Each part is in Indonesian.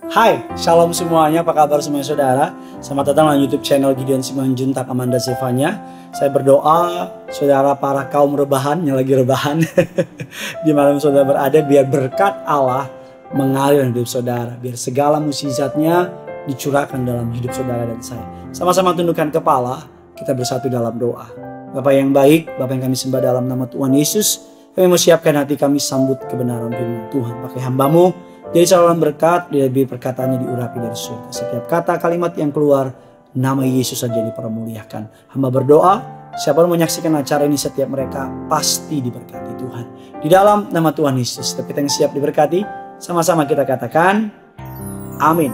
Hai, shalom semuanya, apa kabar semuanya saudara? Selamat datang di YouTube channel Gideon Simanjuntak Amanda Zevanya. Saya berdoa saudara para kaum rebahan yang lagi rebahan di malam saudara berada, biar berkat Allah mengalir hidup saudara, biar segala mukjizatnya dicurahkan dalam hidup saudara dan saya. Sama-sama tundukkan kepala, kita bersatu dalam doa. Bapak yang baik, Bapak yang kami sembah dalam nama Tuhan Yesus, kami mau siapkan hati kami sambut kebenaran firman Tuhan. Pakai hamba-Mu jadi saluran berkat, lebih perkataannya diurapi dari surga. Setiap kata kalimat yang keluar, nama Yesus saja dipermuliakan. Hamba berdoa, siapa yang menyaksikan acara ini, setiap mereka pasti diberkati Tuhan. Di dalam nama Tuhan Yesus, setiap kita yang siap diberkati, sama-sama kita katakan, amin.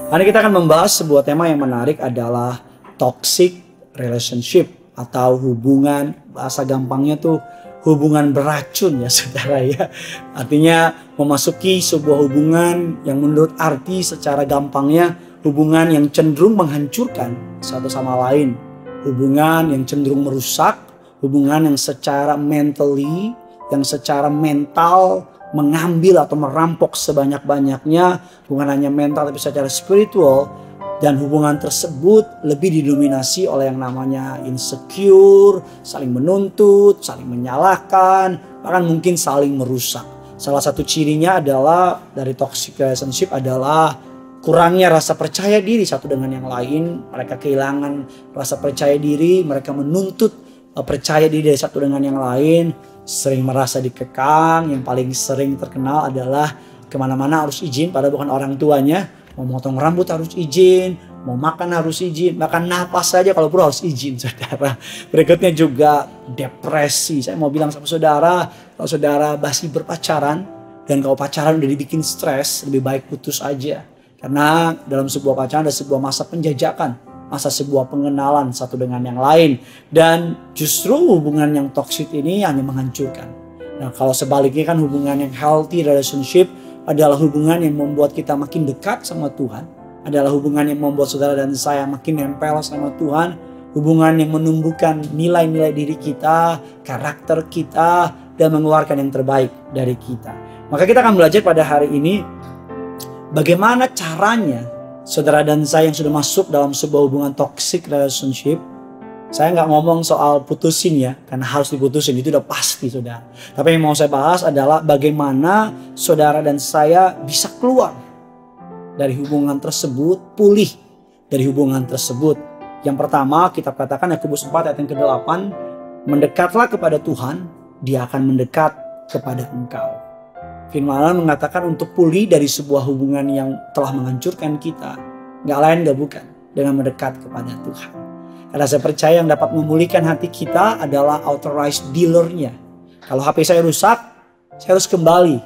Hari kita akan membahas sebuah tema yang menarik, adalah toxic relationship atau hubungan, bahasa gampangnya tuh hubungan beracun ya saudara ya. Artinya memasuki sebuah hubungan yang menurut arti secara gampangnya hubungan yang cenderung menghancurkan satu sama lain. Hubungan yang cenderung merusak, hubungan yang secara mentally, yang secara mental mengambil atau merampok sebanyak-banyaknya. Bukan hanya mental tapi secara spiritual. Dan hubungan tersebut lebih didominasi oleh yang namanya insecure, saling menuntut, saling menyalahkan, bahkan mungkin saling merusak. Salah satu cirinya adalah dari toxic relationship adalah kurangnya rasa percaya diri satu dengan yang lain. Mereka kehilangan rasa percaya diri, mereka menuntut percaya diri dari satu dengan yang lain, sering merasa dikekang. Yang paling sering terkenal adalah kemana-mana harus izin pada bukan orang tuanya. Mau motong rambut harus izin, mau makan harus izin, bahkan napas saja kalau perlu harus izin saudara. Berikutnya juga depresi. Saya mau bilang sama saudara, kalau saudara masih berpacaran dan kalau pacaran udah dibikin stres, lebih baik putus aja. Karena dalam sebuah pacaran ada sebuah masa penjajakan, masa sebuah pengenalan satu dengan yang lain. Dan justru hubungan yang toksik ini hanya menghancurkan. Nah kalau sebaliknya kan hubungan yang healthy relationship adalah hubungan yang membuat kita makin dekat sama Tuhan. Adalah hubungan yang membuat saudara dan saya makin nempel sama Tuhan. Hubungan yang menumbuhkan nilai-nilai diri kita, karakter kita, dan mengeluarkan yang terbaik dari kita. Maka kita akan belajar pada hari ini bagaimana caranya saudara dan saya yang sudah masuk dalam sebuah hubungan toxic relationship. Saya nggak ngomong soal putusin ya, karena harus diputusin, itu udah pasti saudara. Tapi yang mau saya bahas adalah bagaimana saudara dan saya bisa keluar dari hubungan tersebut, pulih dari hubungan tersebut. Yang pertama kita katakan Yakobus 4 ayat yang ke-8, mendekatlah kepada Tuhan, Dia akan mendekat kepada engkau. Firman Allah mengatakan untuk pulih dari sebuah hubungan yang telah menghancurkan kita, nggak lain nggak bukan dengan mendekat kepada Tuhan. Karena saya percaya yang dapat memulihkan hati kita adalah authorized dealernya. Kalau HP saya rusak, saya harus kembali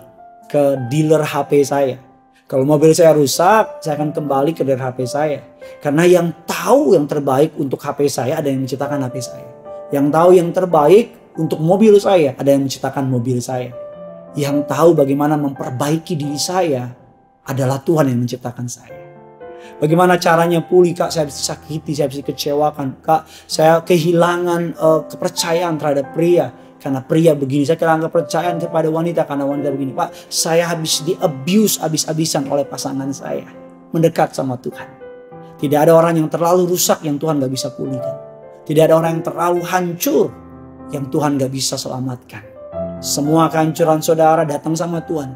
ke dealer HP saya. Kalau mobil saya rusak, saya akan kembali ke dealer HP saya. Karena yang tahu yang terbaik untuk HP saya ada yang menciptakan HP saya. Yang tahu yang terbaik untuk mobil saya ada yang menciptakan mobil saya. Yang tahu bagaimana memperbaiki diri saya adalah Tuhan yang menciptakan saya. Bagaimana caranya pulih? Kak, saya bisa sakiti, saya bisa kecewakan. Kak, saya kehilangan kepercayaan terhadap pria. Karena pria begini. Saya kehilangan kepercayaan kepada wanita karena wanita begini. Pak, saya habis di-abuse habis-habisan oleh pasangan saya. Mendekat sama Tuhan. Tidak ada orang yang terlalu rusak yang Tuhan gak bisa pulihkan. Tidak ada orang yang terlalu hancur yang Tuhan gak bisa selamatkan. Semua kehancuran saudara datang sama Tuhan.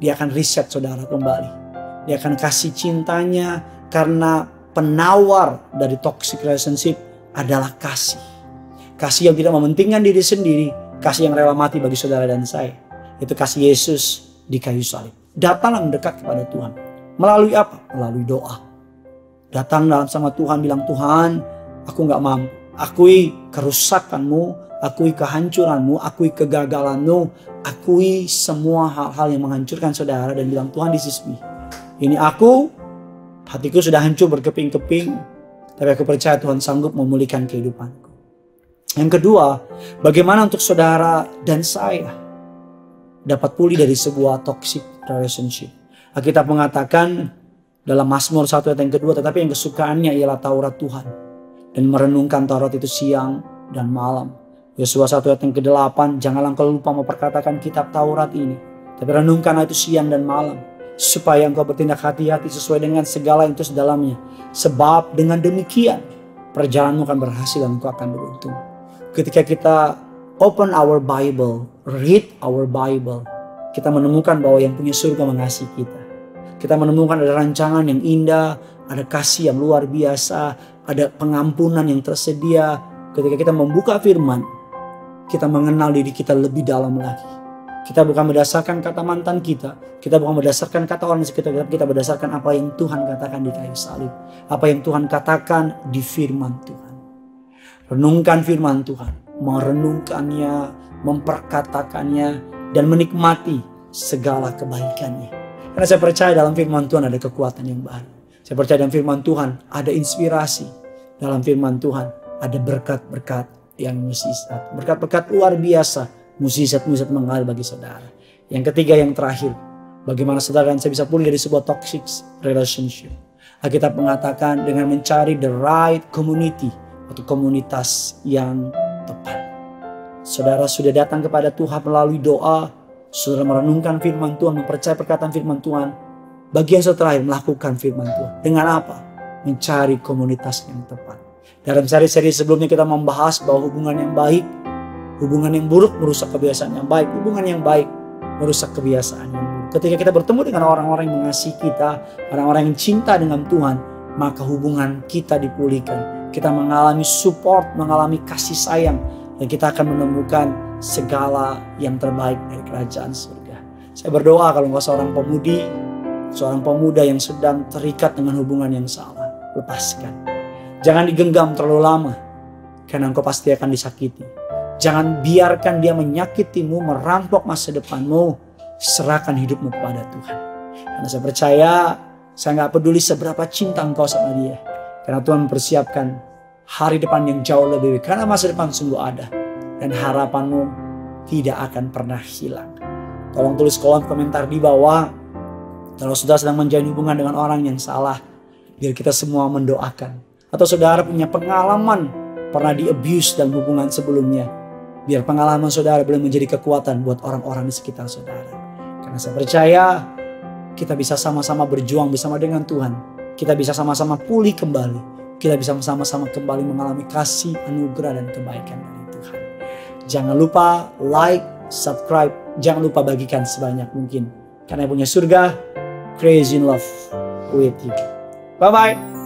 Dia akan reset saudara kembali. Dia akan kasih cintanya, karena penawar dari toxic relationship adalah kasih. Kasih yang tidak mementingkan diri sendiri, kasih yang rela mati bagi saudara dan saya. Itu kasih Yesus di kayu salib. Datanglah mendekat kepada Tuhan. Melalui apa? Melalui doa. Datang dalam sama Tuhan, bilang Tuhan, aku gak mampu. Akui kerusakanmu, akui kehancuranmu, akui kegagalanmu, akui semua hal-hal yang menghancurkan saudara dan bilang Tuhan, this is me. Ini aku, hatiku sudah hancur berkeping-keping, tapi aku percaya Tuhan sanggup memulihkan kehidupanku. Yang kedua, bagaimana untuk saudara dan saya dapat pulih dari sebuah toxic relationship. Alkitab mengatakan dalam Mazmur 1 ayat yang kedua, tetapi yang kesukaannya ialah Taurat Tuhan, dan merenungkan Taurat itu siang dan malam. Yosua 1 ayat yang ke-8, janganlah engkau lupa memperkatakan kitab Taurat ini, Tapi renungkanlah itu siang dan malam, supaya engkau bertindak hati-hati sesuai dengan segala yang terus dalamnya. Sebab dengan demikian perjalananmu akan berhasil dan engkau akan beruntung. Ketika kita open our Bible, read our Bible, kita menemukan bahwa yang punya surga mengasihi kita. Kita menemukan ada rancangan yang indah, ada kasih yang luar biasa, ada pengampunan yang tersedia. Ketika kita membuka firman, kita mengenal diri kita lebih dalam lagi. Kita bukan berdasarkan kata mantan kita bukan berdasarkan kata orang sekitar kita berdasarkan apa yang Tuhan katakan di kayu salib. Apa yang Tuhan katakan di firman Tuhan. Renungkan firman Tuhan, merenungkannya, memperkatakannya, dan menikmati segala kebaikannya. Karena saya percaya dalam firman Tuhan ada kekuatan yang baru. Saya percaya dalam firman Tuhan ada inspirasi. Dalam firman Tuhan ada berkat-berkat yang mukjizat. Berkat-berkat luar biasa. Mukjizat-mukjizat mengalir bagi saudara. Yang ketiga, yang terakhir, bagaimana saudara dan saya bisa pulih dari sebuah toxic relationship. Alkitab mengatakan dengan mencari the right community atau komunitas yang tepat. Saudara sudah datang kepada Tuhan melalui doa, saudara merenungkan firman Tuhan, mempercayai perkataan firman Tuhan. Bagian terakhir melakukan firman Tuhan. Dengan apa? Mencari komunitas yang tepat. Dalam seri-seri sebelumnya kita membahas bahwa hubungan yang baik, hubungan yang buruk merusak kebiasaan yang baik. Hubungan yang baik merusak kebiasaan yang buruk. Ketika kita bertemu dengan orang-orang yang mengasihi kita, orang-orang yang cinta dengan Tuhan, maka hubungan kita dipulihkan. Kita mengalami support, mengalami kasih sayang. Dan kita akan menemukan segala yang terbaik dari kerajaan surga. Saya berdoa kalau engkau seorang pemudi, seorang pemuda yang sedang terikat dengan hubungan yang salah, lepaskan. Jangan digenggam terlalu lama, karena engkau pasti akan disakiti. Jangan biarkan dia menyakitimu, merampok masa depanmu. Serahkan hidupmu kepada Tuhan. Karena saya percaya, saya gak peduli seberapa cinta engkau sama dia. Karena Tuhan mempersiapkan hari depan yang jauh lebih baik. Karena masa depan sungguh ada. Dan harapanmu tidak akan pernah hilang. Tolong tulis kolom komentar di bawah. Kalau saudara sedang menjalin hubungan dengan orang yang salah, biar kita semua mendoakan. Atau saudara punya pengalaman pernah di-abuse dalam hubungan sebelumnya. Biar pengalaman saudara boleh menjadi kekuatan buat orang-orang di sekitar saudara. Karena saya percaya kita bisa sama-sama berjuang bersama dengan Tuhan. Kita bisa sama-sama pulih kembali. Kita bisa sama-sama kembali mengalami kasih, anugerah, dan kebaikan dari Tuhan. Jangan lupa like, subscribe. Jangan lupa bagikan sebanyak mungkin. Karena yang punya surga, crazy in love with you. Bye-bye.